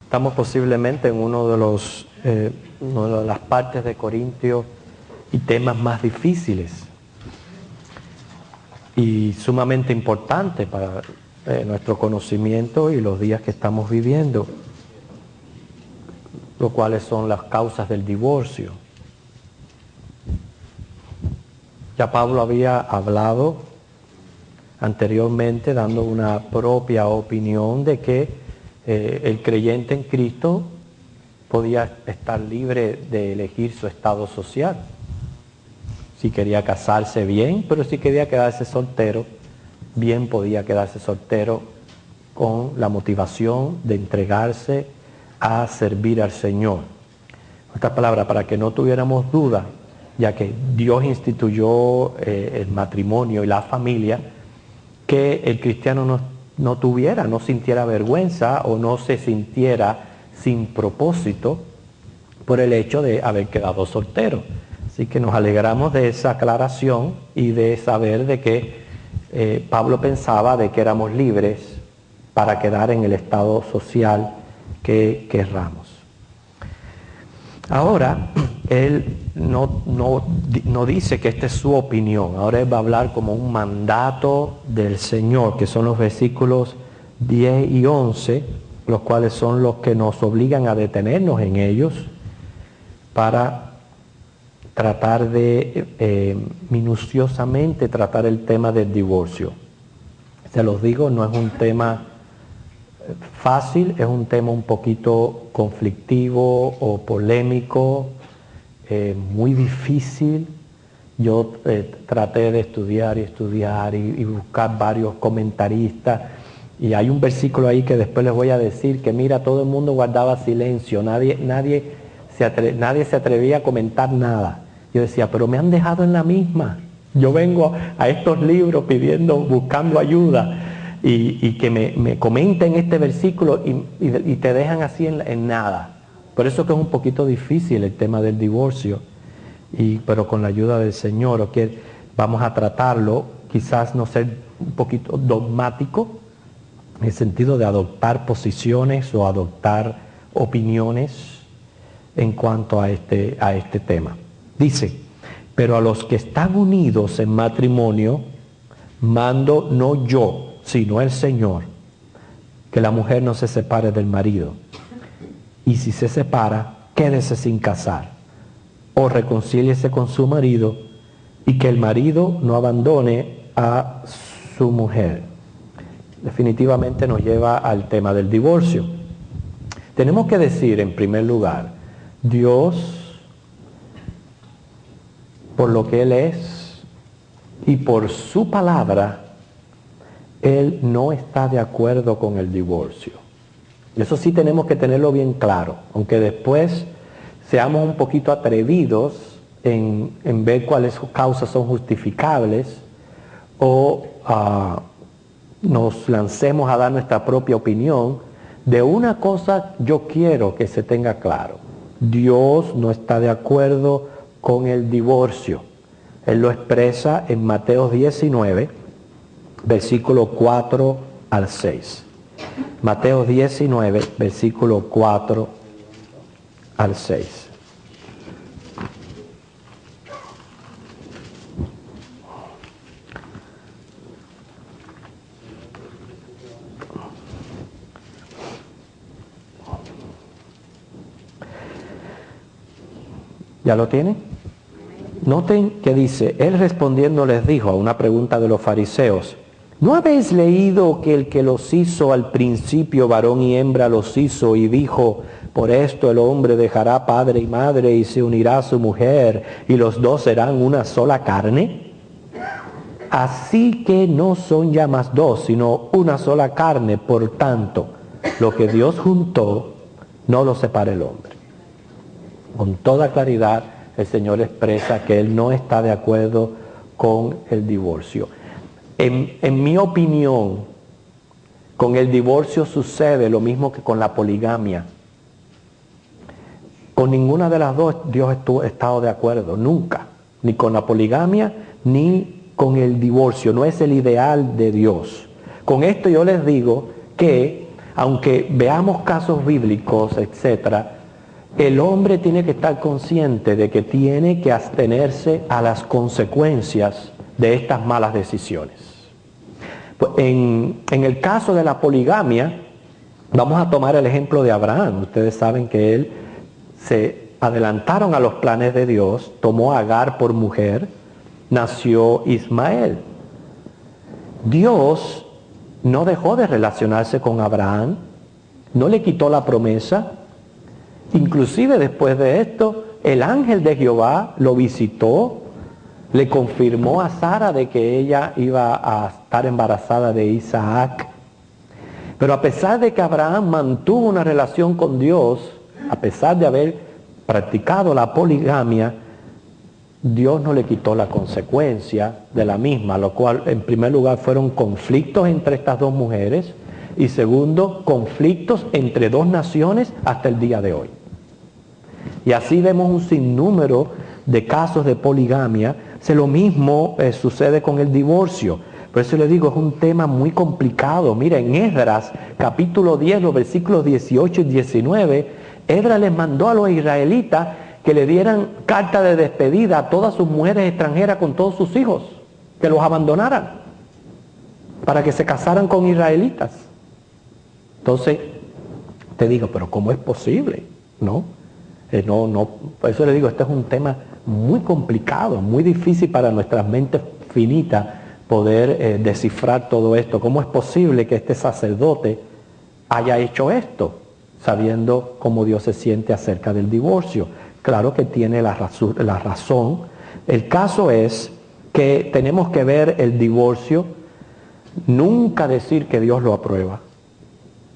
Estamos posiblemente en una de las partes de Corintios y temas más difíciles y sumamente importantes para nuestro conocimiento y los días que estamos viviendo, lo cuales son las causas del divorcio. Ya Pablo había hablado anteriormente, dando una propia opinión de que el creyente en Cristo podía estar libre de elegir su estado social. Si quería casarse, bien, pero si quería quedarse soltero, bien podía quedarse soltero con la motivación de entregarse a servir al Señor. En otras palabras, para que no tuviéramos duda, ya que Dios instituyó el matrimonio y la familia, que el cristiano no sintiera vergüenza o no se sintiera sin propósito por el hecho de haber quedado soltero. Así que nos alegramos de esa aclaración y de saber de que Pablo pensaba de que éramos libres para quedar en el estado social que querramos. Ahora, él no dice que esta es su opinión. Ahora él va a hablar como un mandato del Señor, que son los versículos 10 y 11, los cuales son los que nos obligan a detenernos en ellos para tratar de minuciosamente tratar el tema del divorcio. Se los digo, no es un tema fácil, es un tema un poquito conflictivo o polémico, muy difícil. Yo traté de estudiar y buscar varios comentaristas, y hay un versículo ahí que después les voy a decir que mira, todo el mundo guardaba silencio, nadie se atrevía a comentar nada. Yo decía, pero me han dejado en la misma. Yo vengo a estos libros buscando ayuda, y que me comenten este versículo y te dejan así en nada. Por eso que es un poquito difícil el tema del divorcio, pero con la ayuda del Señor, vamos a tratarlo, quizás no ser un poquito dogmático, en el sentido de adoptar posiciones o adoptar opiniones en cuanto a este tema. Dice, pero a los que están unidos en matrimonio, mando no yo, sino el Señor, que la mujer no se separe del marido. Y si se separa, quédese sin casar, o reconcíliese con su marido, y que el marido no abandone a su mujer. Definitivamente nos lleva al tema del divorcio. Tenemos que decir, en primer lugar, Dios, por lo que Él es y por su palabra, Él no está de acuerdo con el divorcio. Eso sí tenemos que tenerlo bien claro, aunque después seamos un poquito atrevidos en ver cuáles causas son justificables, o nos lancemos a dar nuestra propia opinión. De una cosa yo quiero que se tenga claro: Dios no está de acuerdo con el divorcio. Él lo expresa en Mateo 19, versículo 4 al 6. Mateo 19, versículo 4 al 6. ¿Ya lo tienen? Noten que dice, él respondiendo les dijo a una pregunta de los fariseos: ¿no habéis leído que el que los hizo al principio, varón y hembra los hizo, y dijo, por esto el hombre dejará padre y madre y se unirá a su mujer, y los dos serán una sola carne? Así que no son ya más dos, sino una sola carne. Por tanto, lo que Dios juntó, no lo separe el hombre. Con toda claridad, el Señor expresa que Él no está de acuerdo con el divorcio. En mi opinión, con el divorcio sucede lo mismo que con la poligamia. Con ninguna de las dos Dios ha estado de acuerdo, nunca. Ni con la poligamia, ni con el divorcio. No es el ideal de Dios. Con esto yo les digo que aunque veamos casos bíblicos, etcétera, el hombre tiene que estar consciente de que tiene que abstenerse a las consecuencias de estas malas decisiones. Pues en el caso de la poligamia, vamos a tomar el ejemplo de Abraham. Ustedes saben que él se adelantaron a los planes de Dios, tomó a Agar por mujer, nació Ismael. Dios no dejó de relacionarse con Abraham, no le quitó la promesa. Inclusive después de esto, el ángel de Jehová lo visitó, le confirmó a Sara de que ella iba a estar embarazada de Isaac. Pero a pesar de que Abraham mantuvo una relación con Dios, a pesar de haber practicado la poligamia, Dios no le quitó la consecuencia de la misma, lo cual en primer lugar fueron conflictos entre estas dos mujeres y segundo, conflictos entre dos naciones hasta el día de hoy. Y así vemos un sinnúmero de casos de poligamia. Lo mismo sucede con el divorcio. Por eso le digo, es un tema muy complicado. Mira, en Esdras, capítulo 10, los versículos 18 y 19, Esdras les mandó a los israelitas que le dieran carta de despedida a todas sus mujeres extranjeras con todos sus hijos, que los abandonaran, para que se casaran con israelitas. Entonces, te digo, pero ¿cómo es posible? ¿No? Por eso le digo, este es un tema muy complicado, muy difícil para nuestras mentes finitas poder descifrar todo esto. ¿Cómo es posible que este sacerdote haya hecho esto, sabiendo cómo Dios se siente acerca del divorcio? Claro que tiene la razón. El caso es que tenemos que ver el divorcio, nunca decir que Dios lo aprueba.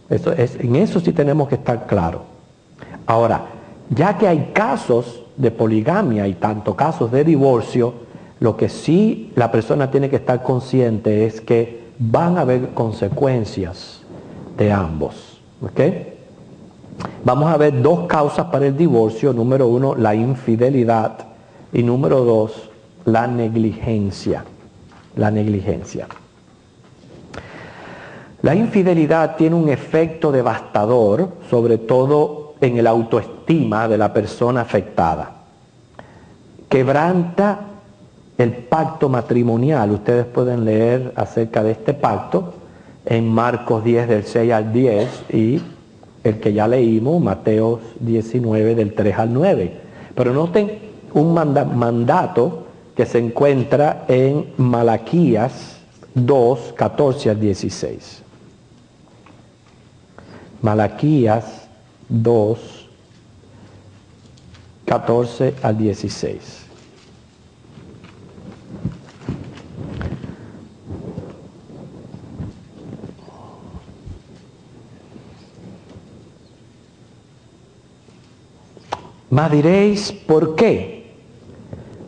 En eso sí tenemos que estar claros. Ahora, ya que hay casos de poligamia y tanto casos de divorcio, lo que sí la persona tiene que estar consciente es que van a haber consecuencias de ambos. ¿Ok? Vamos a ver dos causas para el divorcio. Número uno, la infidelidad. Y número dos, la negligencia. La negligencia. La infidelidad tiene un efecto devastador, sobre todo en el autoestima de la persona afectada. Quebranta el pacto matrimonial. Ustedes pueden leer acerca de este pacto en Marcos 10 del 6 al 10 y el que ya leímos, Mateo 19 del 3 al 9. Pero noten un mandato que se encuentra en Malaquías 2, 14 al 16. Malaquías 2, 14 al 16. Mas diréis, ¿por qué?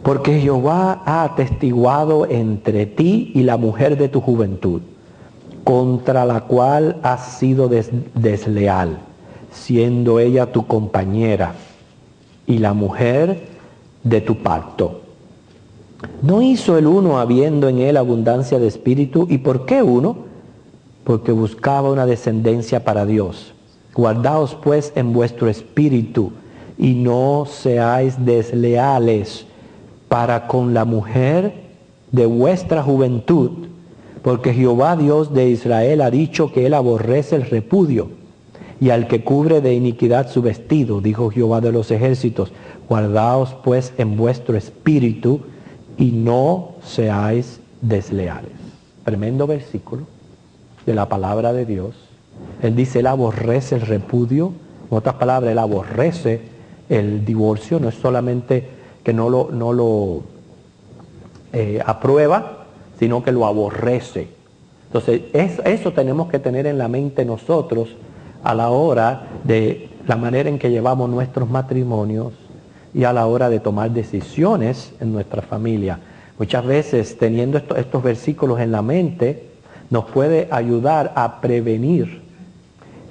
Porque Jehová ha atestiguado entre ti y la mujer de tu juventud, contra la cual has sido desleal, siendo ella tu compañera y la mujer de tu pacto. ¿No hizo el uno habiendo en él abundancia de espíritu? ¿Y por qué uno? Porque buscaba una descendencia para Dios. Guardaos pues en vuestro espíritu y no seáis desleales para con la mujer de vuestra juventud, porque Jehová Dios de Israel ha dicho que él aborrece el repudio y al que cubre de iniquidad su vestido, dijo Jehová de los ejércitos. Guardaos pues en vuestro espíritu y no seáis desleales. Tremendo versículo de la palabra de Dios. Él dice, él aborrece el repudio. En otras palabras, él aborrece el divorcio. No es solamente que no lo aprueba, sino que lo aborrece. Entonces, eso tenemos que tener en la mente nosotros a la hora de la manera en que llevamos nuestros matrimonios y a la hora de tomar decisiones en nuestra familia. Muchas veces, teniendo estos versículos en la mente, nos puede ayudar a prevenir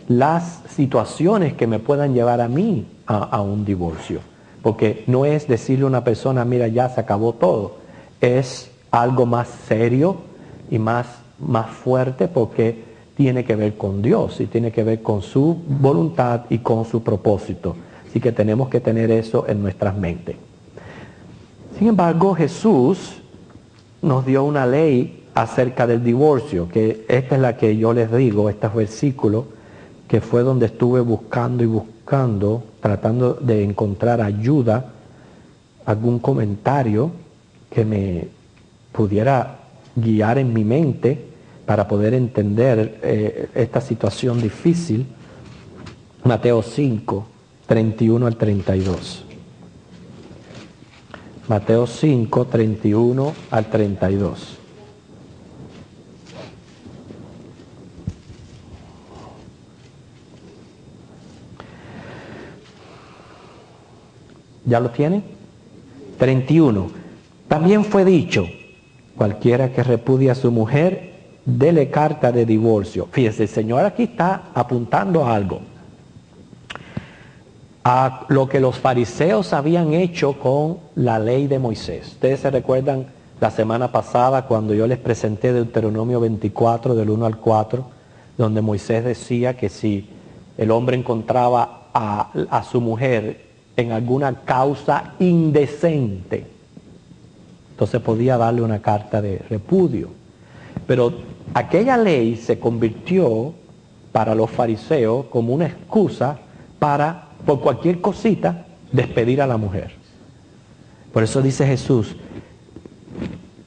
las situaciones que me puedan llevar a mí a un divorcio. Porque no es decirle a una persona, mira, ya se acabó todo. Es algo más serio y más fuerte, porque tiene que ver con Dios y tiene que ver con su voluntad y con su propósito. Así que tenemos que tener eso en nuestras mentes. Sin embargo, Jesús nos dio una ley acerca del divorcio, que esta es la que yo les digo, estos versículos, que fue donde estuve buscando y buscando, tratando de encontrar ayuda, algún comentario que me pudiera guiar en mi mente para poder entender esta situación difícil. Mateo 5, 31 al 32. Mateo 5, 31 al 32. ¿Ya lo tienen? 31. También fue dicho, cualquiera que repudie a su mujer, dele carta de divorcio. Fíjense, el Señor aquí está apuntando a algo. A lo que los fariseos habían hecho con la ley de Moisés. Ustedes se recuerdan la semana pasada cuando yo les presenté Deuteronomio 24, del 1 al 4, donde Moisés decía que si el hombre encontraba a su mujer en alguna causa indecente, entonces podía darle una carta de repudio. Pero aquella ley se convirtió para los fariseos como una excusa para, por cualquier cosita, despedir a la mujer. Por eso dice Jesús,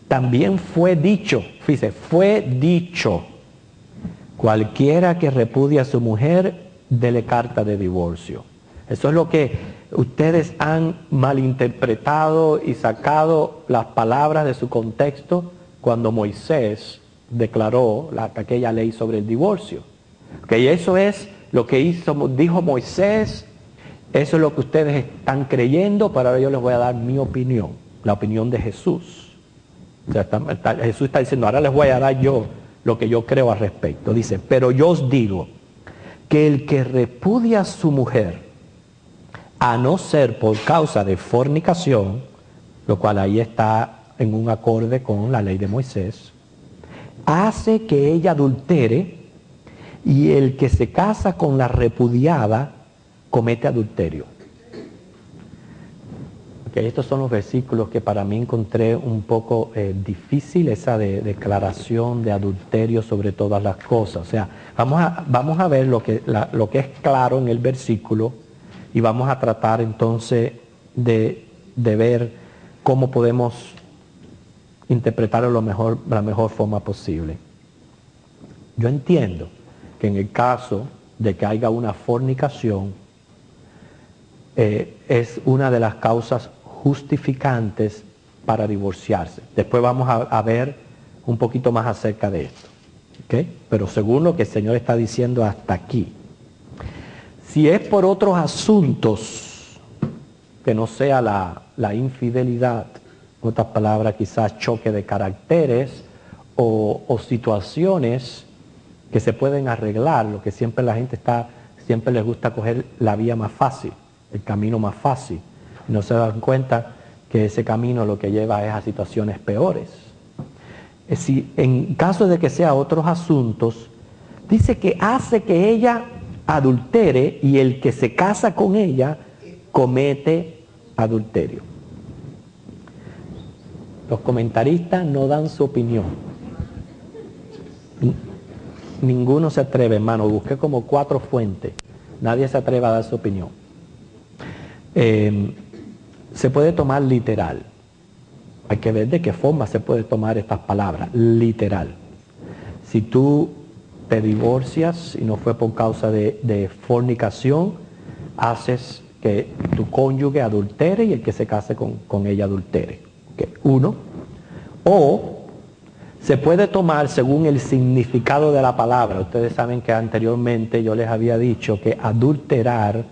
también fue dicho, fíjese, fue dicho, cualquiera que repudie a su mujer, dele carta de divorcio. Eso es lo que ustedes han malinterpretado y sacado las palabras de su contexto cuando Moisés declaró aquella ley sobre el divorcio. Que eso es lo que dijo Moisés, eso es lo que ustedes están creyendo, pero ahora yo les voy a dar mi opinión, la opinión de Jesús. O sea, Jesús está diciendo, ahora les voy a dar yo lo que yo creo al respecto. Dice, pero yo os digo que el que repudia a su mujer, a no ser por causa de fornicación, lo cual ahí está en un acorde con la ley de Moisés, hace que ella adultere, y el que se casa con la repudiada comete adulterio. Okay, estos son los versículos que para mí encontré un poco difícil, esa declaración de adulterio sobre todas las cosas. O sea, vamos a ver lo que es claro en el versículo y vamos a tratar entonces de ver cómo podemos interpretarlo la mejor forma posible. Yo entiendo que en el caso de que haya una fornicación, es una de las causas justificantes para divorciarse. Después vamos a ver un poquito más acerca de esto. ¿Okay? Pero según lo que el Señor está diciendo hasta aquí, si es por otros asuntos que no sea la infidelidad, en otras palabras quizás choque de caracteres o situaciones que se pueden arreglar, lo que siempre la gente siempre les gusta coger la vía más fácil, el camino más fácil, y no se dan cuenta que ese camino lo que lleva es a situaciones peores. Si en caso de que sea otros asuntos, dice que hace que ella adultere y el que se casa con ella comete adulterio. Los comentaristas no dan su opinión. Ninguno se atreve, hermano. Busqué como 4 fuentes. Nadie se atreve a dar su opinión. Se puede tomar literal. Hay que ver de qué forma se puede tomar estas palabras. Literal. Si tú te divorcias y no fue por causa de fornicación, haces que tu cónyuge adultere y el que se case con ella adultere. Okay. 1. O se puede tomar según el significado de la palabra. Ustedes saben que anteriormente yo les había dicho que adulterar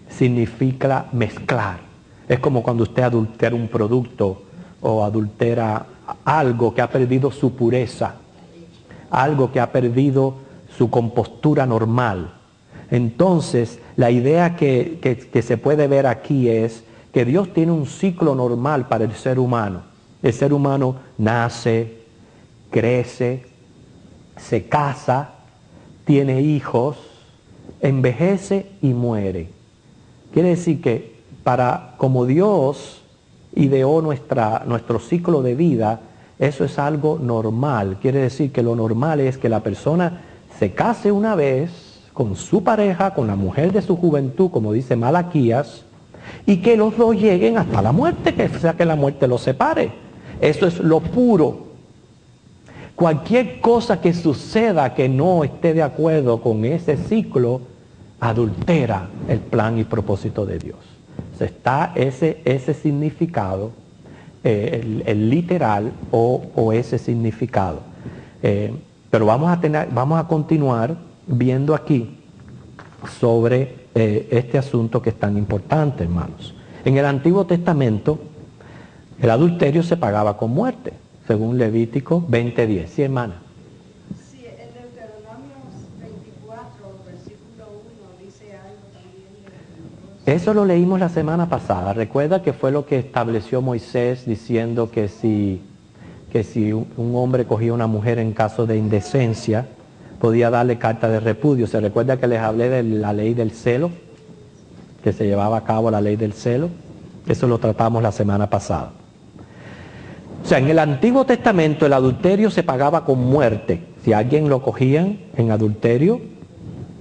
significa mezclar. Es como cuando usted adultera un producto o adultera algo que ha perdido su pureza, algo que ha perdido su compostura normal. Entonces, la idea que se puede ver aquí es que Dios tiene un ciclo normal para el ser humano. El ser humano nace, crece, se casa tiene hijos, envejece y muere. Quiere decir que como Dios ideó nuestro ciclo de vida, eso es algo normal. Quiere decir que lo normal es que la persona se case una vez con su pareja, con la mujer de su juventud, como dice Malaquías, y que los dos lleguen hasta la muerte, que sea que la muerte los separe. Eso es lo puro. Cualquier cosa que suceda que no esté de acuerdo con ese ciclo, adultera el plan y propósito de Dios. O sea, está ese significado, el literal o ese significado. Pero vamos a continuar viendo aquí sobre este asunto que es tan importante, hermanos. En el Antiguo Testamento, el adulterio se pagaba con muerte, según Levítico 20:10. ¿Sí, hermana? Sí, en Deuteronomio 24, versículo 1, dice algo también de... Eso lo leímos la semana pasada. Recuerda que fue lo que estableció Moisés diciendo que si un hombre cogía a una mujer en caso de indecencia, podía darle carta de repudio. ¿Se recuerda que les hablé de la ley del celo? Que se llevaba a cabo la ley del celo. Eso lo tratamos la semana pasada. O sea, en el Antiguo Testamento el adulterio se pagaba con muerte. Si alguien lo cogían en adulterio,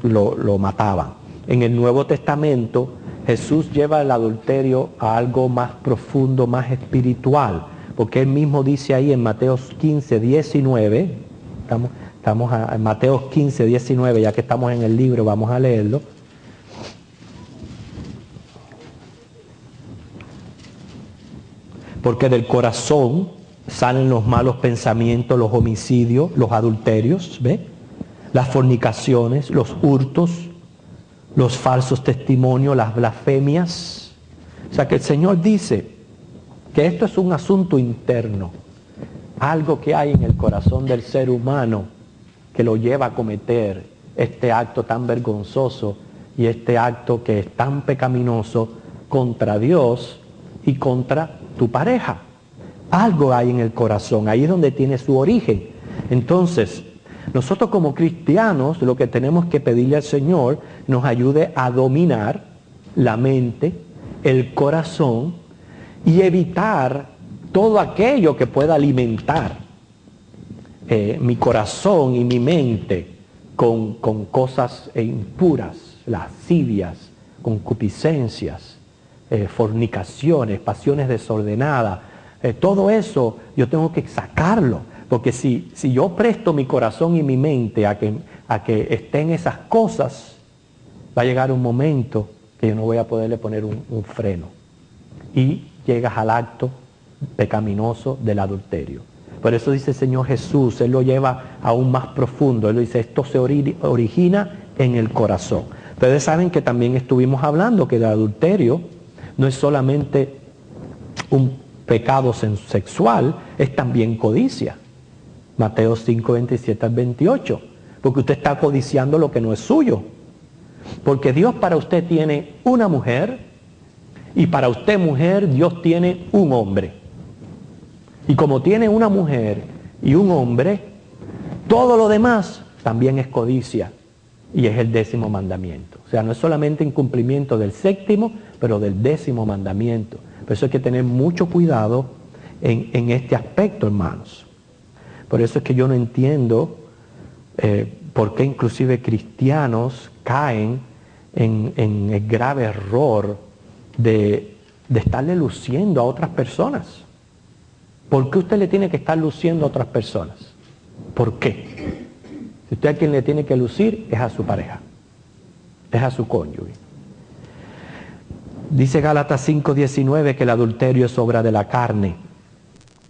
lo mataban. En el Nuevo Testamento Jesús lleva el adulterio a algo más profundo, más espiritual. Porque él mismo dice ahí en Mateo 15:19, estamos en Mateo 15:19, ya que estamos en el libro, vamos a leerlo. Porque del corazón salen los malos pensamientos, los homicidios, los adulterios, ¿ve? Las fornicaciones, los hurtos, los falsos testimonios, las blasfemias. O sea que el Señor dice que esto es un asunto interno, algo que hay en el corazón del ser humano que lo lleva a cometer este acto tan vergonzoso y este acto que es tan pecaminoso contra Dios y contra tu pareja. Algo hay en el corazón, ahí es donde tiene su origen. Entonces, nosotros como cristianos lo que tenemos que pedirle al Señor nos ayude a dominar la mente, el corazón y evitar todo aquello que pueda alimentar mi corazón y mi mente con cosas impuras, lascivias, concupiscencias, fornicaciones, pasiones desordenadas. Todo eso yo tengo que sacarlo, porque si yo presto mi corazón y mi mente a que estén esas cosas, va a llegar un momento que yo no voy a poderle poner un freno. Y llegas al acto pecaminoso del adulterio. Por eso dice el Señor Jesús, Él lo lleva aún más profundo. Él lo dice, esto se origina en el corazón. Ustedes saben que también estuvimos hablando que el adulterio no es solamente un pecado sexual, es también codicia. Mateo 5:27-28. Porque usted está codiciando lo que no es suyo. Porque Dios para usted tiene una mujer, y para usted mujer, Dios tiene un hombre. Y como tiene una mujer y un hombre, todo lo demás también es codicia. Y es el 10º mandamiento. O sea, no es solamente incumplimiento del 7º, pero del 10º mandamiento. Por eso hay que tener mucho cuidado en este aspecto, hermanos. Por eso es que yo no entiendo por qué inclusive cristianos caen en el grave error de estarle luciendo a otras personas. ¿Por qué usted le tiene que estar luciendo a otras personas? ¿Por qué? Si usted a quien le tiene que lucir es a su pareja, es a su cónyuge. Dice Gálatas 5:19 que el adulterio es obra de la carne.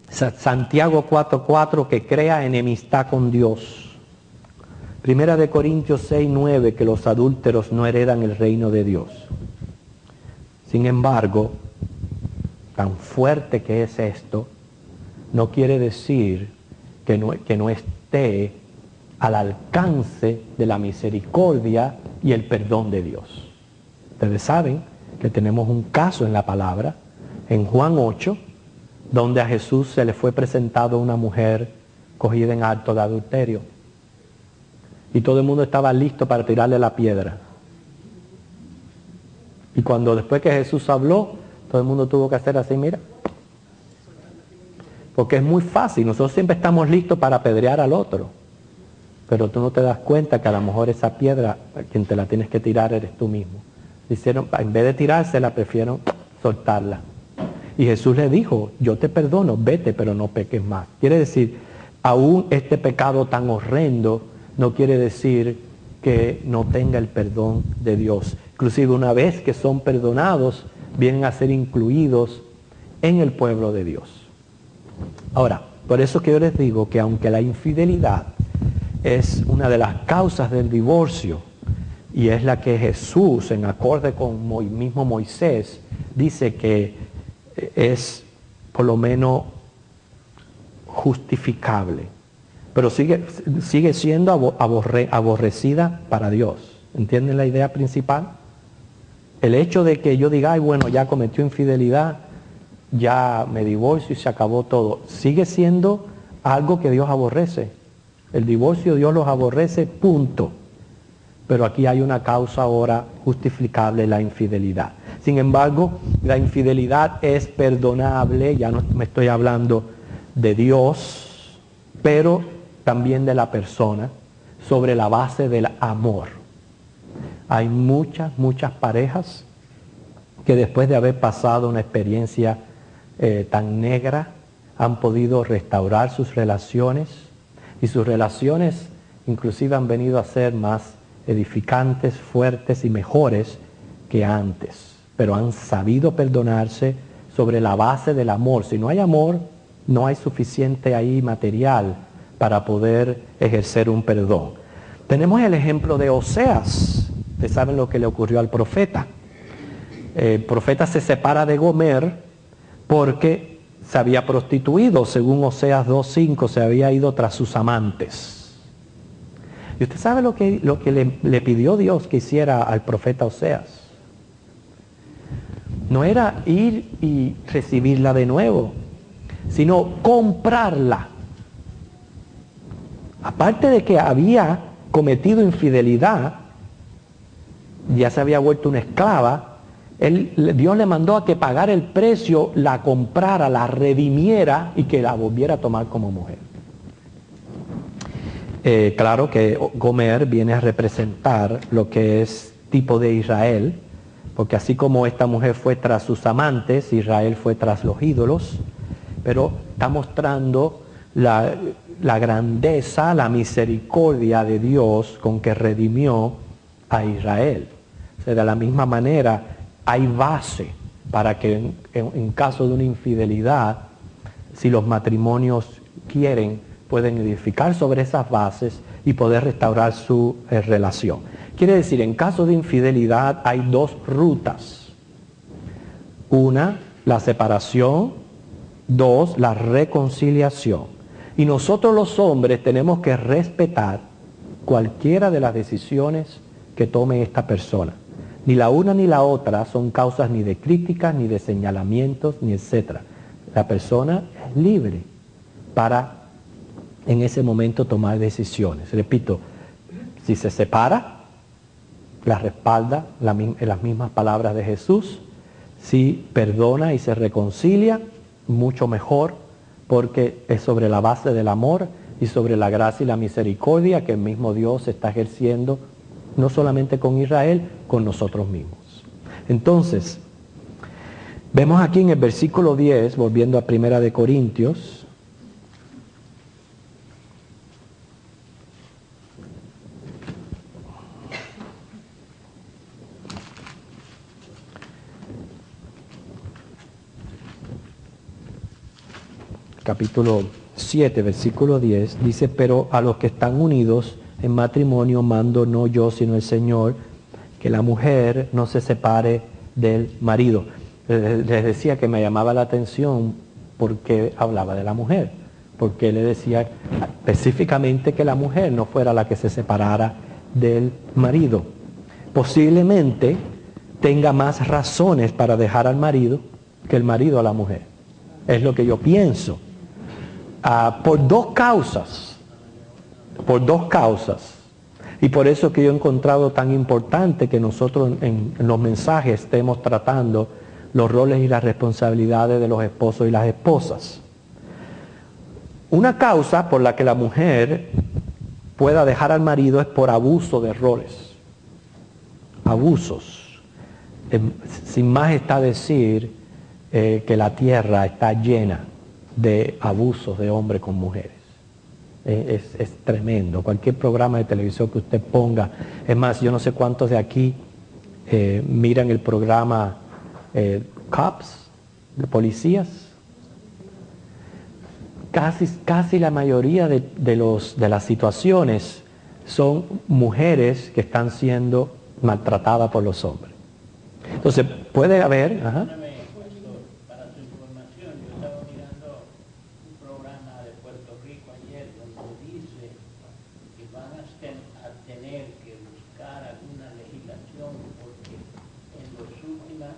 Santiago 4:4 que crea enemistad con Dios. Primera de Corintios 6:9 que los adúlteros no heredan el reino de Dios. Sin embargo, tan fuerte que es esto, no quiere decir que no esté al alcance de la misericordia y el perdón de Dios. Ustedes saben que tenemos un caso en la palabra, en Juan 8, donde a Jesús se le fue presentado una mujer cogida en acto de adulterio. y todo el mundo estaba listo para tirarle la piedra. Y cuando después que Jesús habló, todo el mundo tuvo que hacer así, mira. Porque es muy fácil, nosotros siempre estamos listos para apedrear al otro. Pero tú no te das cuenta que a lo mejor esa piedra, quien te la tienes que tirar eres tú mismo. Hicieron, en vez de tirársela, prefirieron soltarla. Y Jesús le dijo, yo te perdono, vete, pero no peques más. Quiere decir, aún este pecado tan horrendo, no quiere decir que no tenga el perdón de Dios. Inclusive una vez que son perdonados, vienen a ser incluidos en el pueblo de Dios. Ahora, por eso que yo les digo que aunque la infidelidad es una de las causas del divorcio, y es la que Jesús, en acorde con el mismo Moisés, dice que es por lo menos justificable, pero sigue siendo aborrecida para Dios. ¿Entienden la idea principal? El hecho de que yo diga, ay, bueno, ya cometió infidelidad, ya me divorcio y se acabó todo, sigue siendo algo que Dios aborrece. El divorcio Dios los aborrece, punto. Pero aquí hay una causa ahora justificable, la infidelidad. Sin embargo, la infidelidad es perdonable, ya no me estoy hablando de Dios, pero también de la persona, sobre la base del amor. Hay muchas parejas que después de haber pasado una experiencia tan negra, han podido restaurar sus relaciones, y sus relaciones inclusive han venido a ser más edificantes, fuertes y mejores que antes. Pero han sabido perdonarse sobre la base del amor. Si no hay amor, no hay suficiente ahí material para poder ejercer un perdón. Tenemos el ejemplo de Oseas. Ustedes saben lo que le ocurrió al profeta. El profeta se separa de Gomer porque se había prostituido, según Oseas 2:5, se había ido tras sus amantes. Y usted sabe lo que le pidió Dios que hiciera al profeta Oseas. No era ir y recibirla de nuevo, sino comprarla. Aparte de que había cometido infidelidad, ya se había vuelto una esclava, Dios le mandó a que pagara el precio, la comprara, la redimiera y que la volviera a tomar como mujer. Claro que Gomer viene a representar lo que es tipo de Israel, porque así como esta mujer fue tras sus amantes, Israel fue tras los ídolos, pero está mostrando la grandeza, la misericordia de Dios con que redimió a Israel. O sea, de la misma manera, hay base para que en caso de una infidelidad, si los matrimonios quieren, pueden edificar sobre esas bases y poder restaurar su relación. Quiere decir, en caso de infidelidad hay dos rutas. Una, la separación. Dos, la reconciliación. Y nosotros los hombres tenemos que respetar cualquiera de las decisiones que tome esta persona. Ni la una ni la otra son causas ni de críticas, ni de señalamientos, ni etcétera. La persona es libre para en ese momento tomar decisiones. Repito, si se separa, la respalda en las mismas palabras de Jesús. Si perdona y se reconcilia, mucho mejor, porque es sobre la base del amor y sobre la gracia y la misericordia que el mismo Dios está ejerciendo, no solamente con Israel, con nosotros mismos. Entonces, vemos aquí en el versículo 10, volviendo a 1 Corintios, capítulo 7, versículo 10, dice, pero a los que están unidos en matrimonio mando no yo, sino el Señor, que la mujer no se separe del marido. Les decía que me llamaba la atención porque hablaba de la mujer, porque le decía específicamente que la mujer no fuera la que se separara del marido. Posiblemente tenga más razones para dejar al marido que el marido a la mujer. Es lo que yo pienso. Por dos causas. Y por eso que yo he encontrado tan importante que nosotros en los mensajes estemos tratando los roles y las responsabilidades de los esposos y las esposas. Una causa por la que la mujer pueda dejar al marido es por abuso de roles. Abusos. Sin más está decir que la tierra está llena de abusos de hombres con mujeres. Es tremendo. Cualquier programa de televisión que usted ponga, es más, yo no sé cuántos de aquí miran el programa Cops, de policías. Casi la mayoría de las situaciones son mujeres que están siendo maltratadas por los hombres. Entonces, puede haber... Ajá. Para su información, yo estaba mirando un programa de Puerto Rico ayer donde dice que van a tener que buscar alguna legislación porque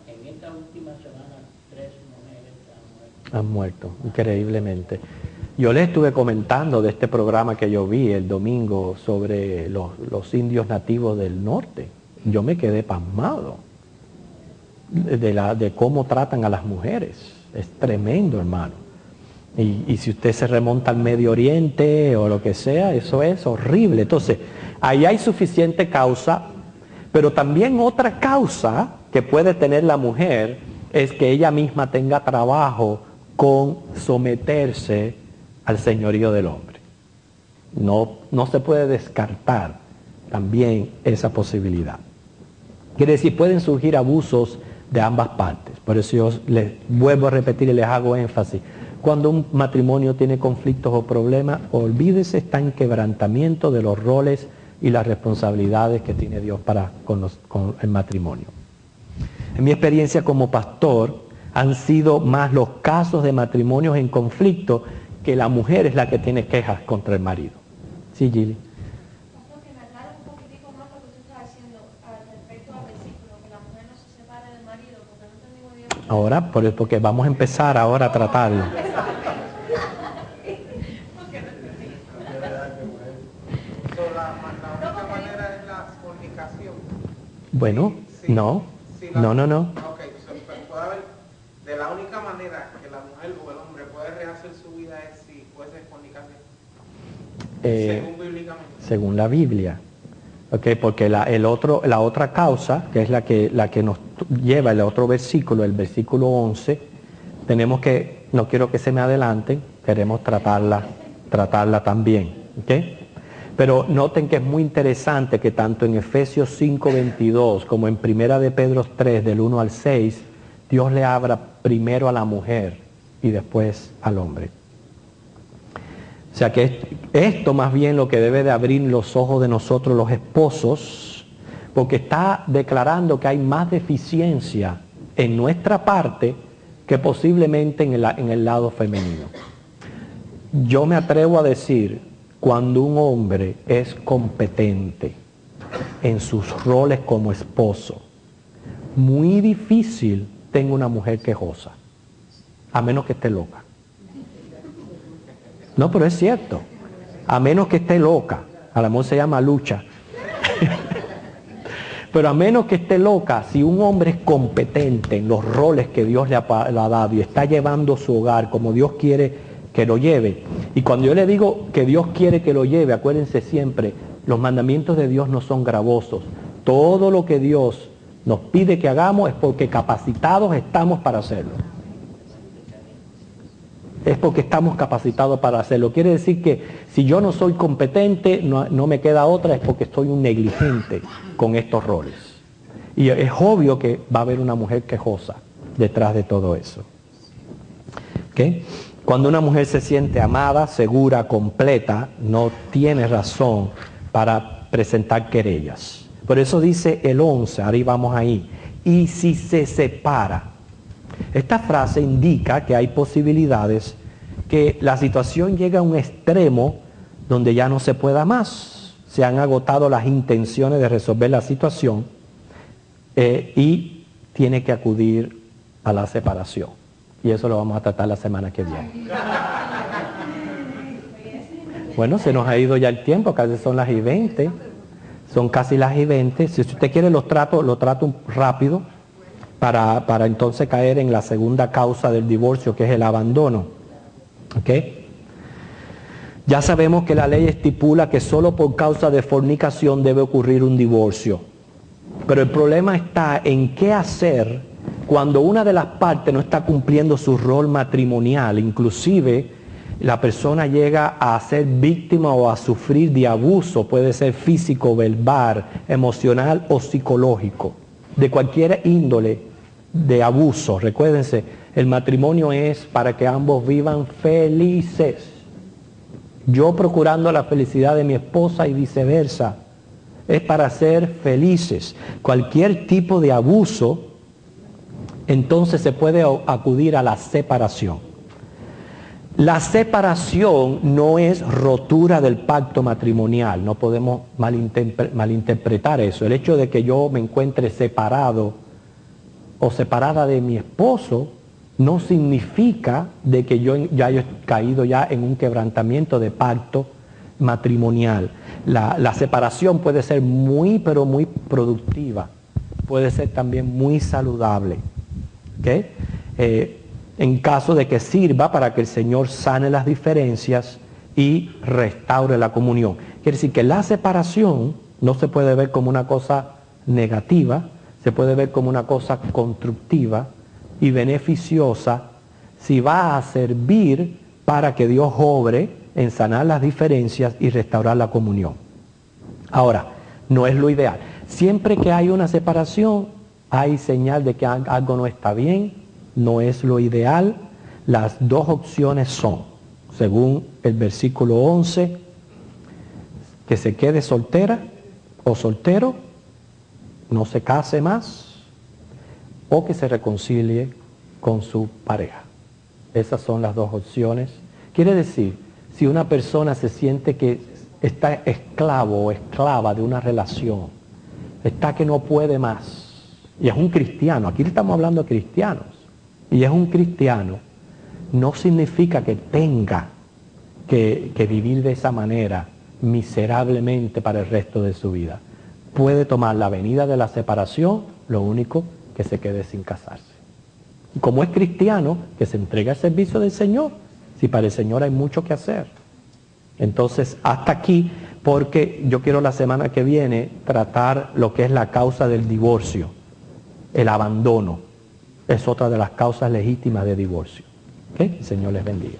en esta última semana 3 mujeres han muerto, increíblemente. Yo les estuve comentando de este programa que yo vi el domingo sobre los indios nativos del norte. Yo me quedé pasmado de cómo tratan a las mujeres. Es tremendo, hermano. Y si usted se remonta al Medio Oriente o lo que sea, eso es horrible. Entonces, ahí hay suficiente causa, pero también otra causa que puede tener la mujer es que ella misma tenga trabajo con someterse al señorío del hombre. No se puede descartar también esa posibilidad. Quiere decir, pueden surgir abusos de ambas partes. Por eso yo les vuelvo a repetir y les hago énfasis. Cuando un matrimonio tiene conflictos o problemas, olvídese, está en quebrantamiento de los roles y las responsabilidades que tiene Dios con el matrimonio. En mi experiencia como pastor, han sido más los casos de matrimonios en conflicto que la mujer es la que tiene quejas contra el marido. Sí, Gilly. Pastor, que me aclare un poquitico más lo que usted está diciendo respecto al versículo, que la mujer no se separe del marido, porque no entendí muy bien. Ahora, porque vamos a empezar ahora a tratarlo. La única manera es la fornicación. Bueno, no. Ok, puede haber, de la única manera que la mujer o el hombre puede rehacer su vida es si fuese fornicación. Según bíblicamente. Según la Biblia. Okay, porque la otra causa, que es la que nos lleva el otro versículo, el versículo 11, tenemos que, no quiero que se me adelanten, queremos tratarla también. ¿Okay? Pero noten que es muy interesante que tanto en Efesios 5:22 como en Primera de Pedro 3, del 1 al 6, Dios le habla primero a la mujer y después al hombre. O sea que esto más bien lo que debe de abrir los ojos de nosotros los esposos, porque está declarando que hay más deficiencia en nuestra parte que posiblemente en el lado femenino. Yo me atrevo a decir, cuando un hombre es competente en sus roles como esposo, muy difícil tenga una mujer quejosa, a menos que esté loca. No, pero es cierto. A menos que esté loca. A lo mejor se llama lucha. Pero a menos que esté loca, si un hombre es competente en los roles que Dios le ha dado y está llevando su hogar como Dios quiere que lo lleve. Y cuando yo le digo que Dios quiere que lo lleve, acuérdense siempre, los mandamientos de Dios no son gravosos. Todo lo que Dios nos pide que hagamos es porque capacitados estamos para hacerlo. Es porque estamos capacitados para hacerlo. Quiere decir que si yo no soy competente, no me queda otra, es porque estoy un negligente con estos roles. Y es obvio que va a haber una mujer quejosa detrás de todo eso. ¿Okay? Cuando una mujer se siente amada, segura, completa, no tiene razón para presentar querellas. Por eso dice el 11, ahora vamos ahí, y si se separa. Esta frase indica que hay posibilidades que la situación llega a un extremo donde ya no se pueda más. Se han agotado las intenciones de resolver la situación y tiene que acudir a la separación. Y eso lo vamos a tratar la semana que viene. Bueno, se nos ha ido ya el tiempo, casi son las 20. Son casi las y 20. Si usted quiere lo trato rápido para entonces caer en la segunda causa del divorcio, que es el abandono. ¿Ok? Ya sabemos que la ley estipula que solo por causa de fornicación debe ocurrir un divorcio. Pero el problema está en qué hacer cuando una de las partes no está cumpliendo su rol matrimonial. Inclusive la persona llega a ser víctima o a sufrir de abuso, puede ser físico, verbal, emocional o psicológico, de cualquier índole de abuso. Recuérdense, el matrimonio es para que ambos vivan felices. Yo procurando la felicidad de mi esposa y viceversa. Es para ser felices. Cualquier tipo de abuso, entonces se puede acudir a la separación. La separación no es rotura del pacto matrimonial, no podemos malinterpretar eso. El hecho de que yo me encuentre separado o separada de mi esposo no significa de que yo ya haya caído ya en un quebrantamiento de pacto matrimonial. La separación puede ser muy, pero muy productiva, puede ser también muy saludable. ¿Okay? En caso de que sirva para que el Señor sane las diferencias y restaure la comunión. Quiere decir que la separación no se puede ver como una cosa negativa, se puede ver como una cosa constructiva y beneficiosa si va a servir para que Dios obre en sanar las diferencias y restaurar la comunión. Ahora, no es lo ideal. Siempre que hay una separación, hay señal de que algo no está bien. No es lo ideal. Las dos opciones son, según el versículo 11, que se quede soltera o soltero, no se case más, o que se reconcilie con su pareja. Esas son las dos opciones. Quiere decir, si una persona se siente que está esclavo o esclava de una relación, está que no puede más, y es un cristiano, aquí estamos hablando de cristianos, y es un cristiano, no significa que tenga que vivir de esa manera miserablemente para el resto de su vida. Puede tomar la avenida de la separación, lo único que se quede sin casarse. Y como es cristiano, que se entregue al servicio del Señor, si para el Señor hay mucho que hacer. Entonces, hasta aquí, porque yo quiero la semana que viene tratar lo que es la causa del divorcio, el abandono. Es otra de las causas legítimas de divorcio. ¿Okay? El Señor les bendiga.